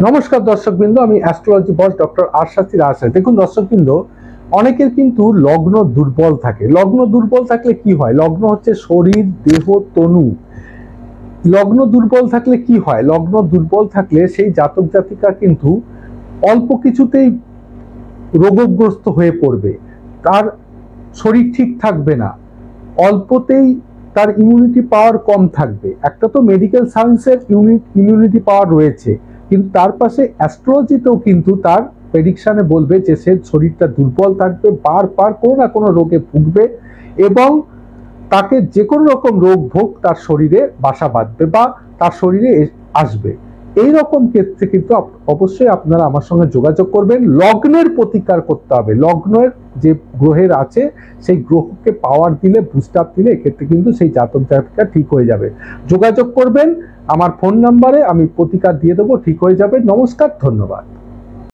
নমস্কার দর্শকবৃন্দ, আমি অ্যাস্ট্রোলজি বস ডক্টর আর শাস্ত্রী রাজশাহী। দেখুন দর্শকবৃন্দ, অনেকের কিন্তু লগ্ন দুর্বল থাকে। লগ্ন দুর্বল থাকলে কি হয়? লগ্ন হচ্ছে শরীর, দেহ, তনু। লগ্ন দুর্বল থাকলে কি হয়? লগ্ন দুর্বল থাকলে সেই জাতক জাতিকা কিন্তু অল্প কিছুতেই রোগগ্রস্ত হয়ে পড়বে, তার শরীর ঠিক থাকবে না, অল্পতেই তার ইমিউনিটি পাওয়ার কম থাকবে। একটা তো মেডিকেল সায়েন্সের ইমিউনিটি পাওয়ার রয়েছে, কিন্তু তার পাশে অ্যাস্ট্রোলজিতেও কিন্তু তার প্রেডিকশনে বলবে যে সে শরীরটা দুর্বল থাকবে, বারবার কোনো না কোনো রোগে ভুগবে এবং তাকে যে কোনো রকম রোগ ভোগ তার শরীরে বাসা বাঁধবে বা তার শরীরে আসবে। এই রকম ক্ষেত্রে কিন্তু অবশ্যই আপনারা আমার সঙ্গে যোগাযোগ করবেন। লগ্নের প্রতিকার করতে হবে। লগ্নের যে গ্রহের আছে সেই গ্রহকে পাওয়ার দিলে, বুস্ট আপ দিলে এক্ষেত্রে কিন্তু সেই জাতক জাতিকা ঠিক হয়ে যাবে। যোগাযোগ করবেন আমার ফোন নাম্বারে, আমি প্রতিকার দিয়ে দেবো, ঠিক হয়ে যাবে। নমস্কার, ধন্যবাদ।